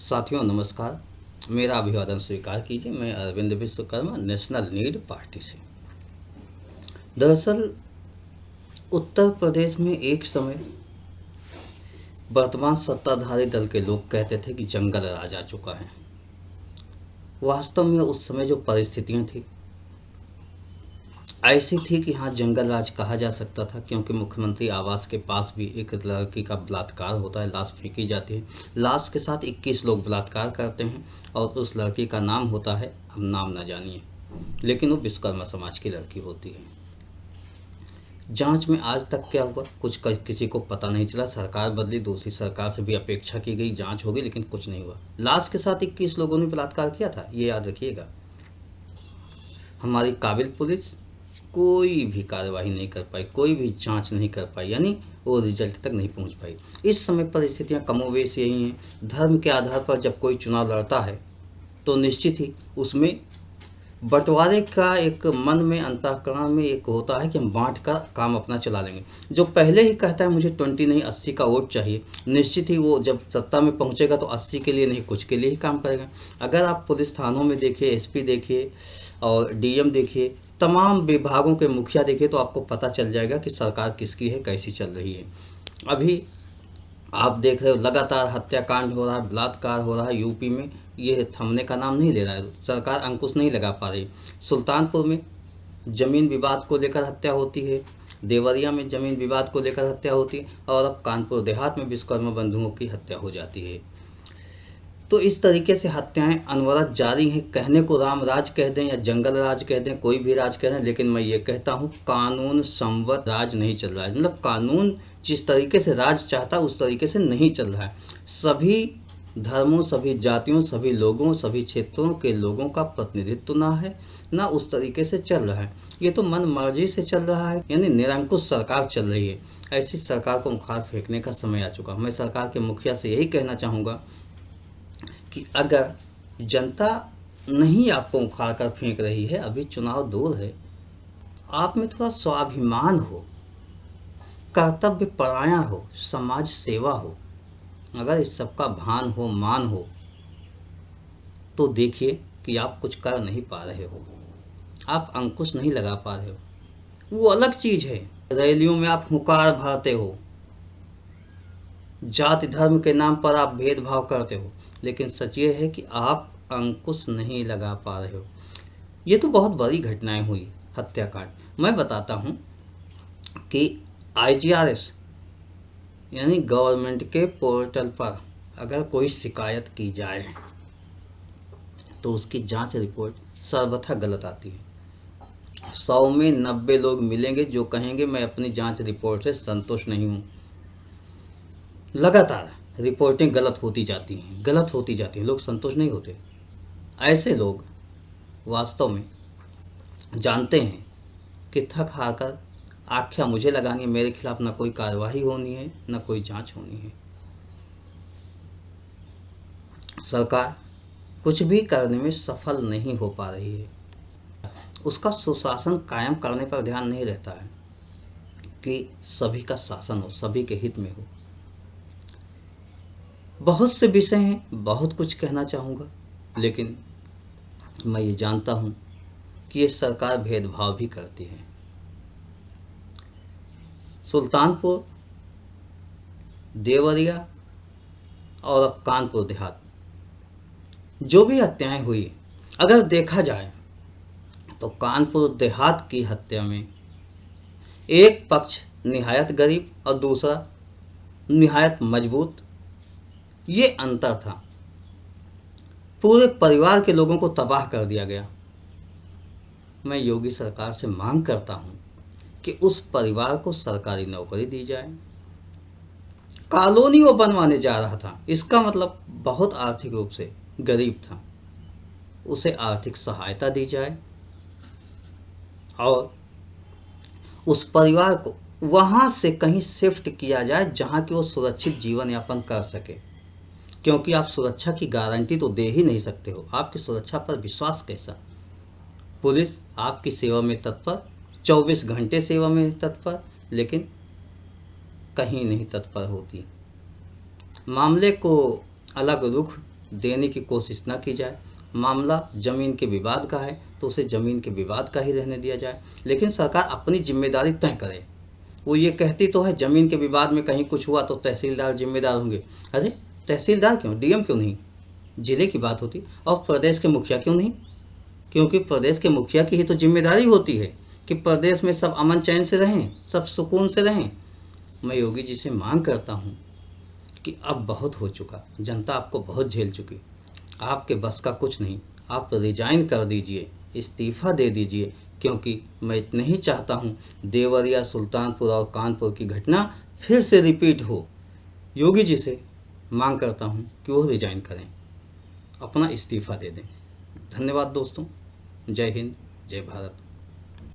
साथियों नमस्कार। मेरा अभिवादन स्वीकार कीजिए। मैं Arvind Vishwakarma, national need party से। दरअसल उत्तर प्रदेश में एक समय वर्तमान सत्ताधारी दल के लोग कहते थे कि जंगल राज आ चुका है। वास्तव में उस समय जो परिस्थितियां थी ऐसी थी कि हाँ, जंगल राज कहा जा सकता था, क्योंकि मुख्यमंत्री आवास के पास भी एक लड़की का बलात्कार होता है, लाश फेंकी जाती है। लाश के साथ 21 लोग बलात्कार करते हैं और उस लड़की का नाम होता है, अब नाम ना जानिए, लेकिन वो विश्वकर्मा समाज की लड़की होती है। जांच में आज तक क्या हुआ किसी को पता नहीं चला। सरकार बदली, दूसरी सरकार से भी अपेक्षा की गई, जांच होगी, लेकिन कुछ नहीं हुआ। लाश के साथ 21 लोगों ने बलात्कार किया था, ये याद रखिएगा। हमारी काबिल पुलिस कोई भी कार्रवाई नहीं कर पाई, कोई भी जांच नहीं कर पाई, यानी वो रिजल्ट तक नहीं पहुंच पाई। इस समय परिस्थितियां कमोवेश यही हैं। धर्म के आधार पर जब कोई चुनाव लड़ता है तो निश्चित ही उसमें बंटवारे का एक मन में, अंतःकरण में एक होता है कि हम बांट कर काम अपना चला लेंगे। जो पहले ही कहता है मुझे 20 नहीं 80 का वोट चाहिए, निश्चित ही वो जब सत्ता में पहुंचेगा तो 80 के लिए नहीं, कुछ के लिए ही काम करेगा। अगर आप पुलिस थानों में देखिए, एसपी देखिए और डीएम देखिए, तमाम विभागों के मुखिया देखिए, तो आपको पता चल जाएगा कि सरकार किसकी है, कैसी चल रही है। अभी आप देख रहे हो लगातार हत्याकांड हो रहा है, बलात्कार हो रहा है यूपी में, ये थमने का नाम नहीं ले रहा है। सरकार अंकुश नहीं लगा पा रही। सुल्तानपुर में जमीन विवाद को लेकर हत्या होती है, देवरिया में जमीन विवाद को लेकर हत्या होती है, और अब कानपुर देहात में विश्वकर्मा बंधुओं की हत्या हो जाती है। तो इस तरीके से हत्याएं अनवरत जारी हैं। कहने को राम राज कह दें या जंगल राज कह दें, कोई भी राज कह दें, लेकिन मैं ये कहता हूँ कानून संवत राज नहीं चल रहा है। मतलब कानून जिस तरीके से राज चाहता उस तरीके से नहीं चल रहा है। सभी धर्मों, सभी जातियों, सभी लोगों, सभी क्षेत्रों के लोगों का प्रतिनिधित्व ना है, ना उस तरीके से चल रहा है। ये तो मन मर्जी से चल रहा है, यानी निरंकुश सरकार चल रही है। ऐसी सरकार को मुखार फेंकने का समय आ चुका। मैं सरकार के मुखिया से यही कहना चाहूँगा कि अगर जनता नहीं आपको उखाड़ कर फेंक रही है, अभी चुनाव दूर है, आप में थोड़ा स्वाभिमान हो, कर्तव्य परायण हो, समाज सेवा हो, अगर इस सबका भान हो, मान हो, तो देखिए कि आप कुछ कर नहीं पा रहे हो, आप अंकुश नहीं लगा पा रहे हो। वो अलग चीज है। रैलियों में आप हुंकार भरते हो, जाति धर्म के नाम पर आप भेदभाव करते हो, लेकिन सच ये है कि आप अंकुश नहीं लगा पा रहे हो। ये तो बहुत बड़ी घटनाएं हुई, हत्याकांड। मैं बताता हूँ कि IGRS यानी गवर्नमेंट के पोर्टल पर अगर कोई शिकायत की जाए तो उसकी जांच रिपोर्ट सर्वथा गलत आती है। 100 में 90 लोग मिलेंगे जो कहेंगे मैं अपनी जांच रिपोर्ट से संतुष्ट नहीं हूँ। लगातार रिपोर्टें गलत होती जाती हैं, गलत होती जाती हैं, लोग संतुष्ट नहीं होते। ऐसे लोग वास्तव में जानते हैं कि थक हार कर आख्या मुझे लगानी है, मेरे खिलाफ ना कोई कार्रवाई होनी है, ना कोई जांच होनी है। सरकार कुछ भी करने में सफल नहीं हो पा रही है। उसका सुशासन कायम करने पर ध्यान नहीं रहता है कि सभी का शासन हो, सभी के हित में हो। बहुत से विषय हैं, बहुत कुछ कहना चाहूँगा, लेकिन मैं ये जानता हूँ कि ये सरकार भेदभाव भी करती है। सुल्तानपुर, देवरिया और अब कानपुर देहात, जो भी हत्याएं हुई, अगर देखा जाए तो कानपुर देहात की हत्या में एक पक्ष निहायत गरीब और दूसरा निहायत मजबूत, ये अंतर था। पूरे परिवार के लोगों को तबाह कर दिया गया। मैं योगी सरकार से मांग करता हूं कि उस परिवार को सरकारी नौकरी दी जाए। कॉलोनी वो बनवाने जा रहा था, इसका मतलब बहुत आर्थिक रूप से गरीब था, उसे आर्थिक सहायता दी जाए और उस परिवार को वहां से कहीं शिफ्ट किया जाए जहां कि वो सुरक्षित जीवन यापन कर सके। क्योंकि आप सुरक्षा की गारंटी तो दे ही नहीं सकते हो, आपकी सुरक्षा पर विश्वास कैसा। पुलिस आपकी सेवा में तत्पर, 24 घंटे सेवा में तत्पर, लेकिन कहीं नहीं तत्पर होती। मामले को अलग रुख देने की कोशिश ना की जाए। मामला ज़मीन के विवाद का है तो उसे ज़मीन के विवाद का ही रहने दिया जाए, लेकिन सरकार अपनी जिम्मेदारी तय करे। वो ये कहती तो है ज़मीन के विवाद में कहीं कुछ हुआ तो तहसीलदार जिम्मेदार होंगे। अरे तहसीलदार क्यों, डीएम क्यों नहीं, ज़िले की बात होती। और प्रदेश के मुखिया क्यों नहीं, क्योंकि प्रदेश के मुखिया की ही तो जिम्मेदारी होती है कि प्रदेश में सब अमन चैन से रहें, सब सुकून से रहें। मैं योगी जी से मांग करता हूँ कि अब बहुत हो चुका, जनता आपको बहुत झेल चुकी, आपके बस का कुछ नहीं, आप रिजाइन कर दीजिए, इस्तीफ़ा दे दीजिए, क्योंकि मैं नहीं चाहता हूँ देवरिया, सुल्तानपुर और कानपुर की घटना फिर से रिपीट हो। योगी जी से मांग करता हूँ कि वो रिजाइन करें, अपना इस्तीफ़ा दे दें। धन्यवाद दोस्तों, जय हिंद, जय भारत।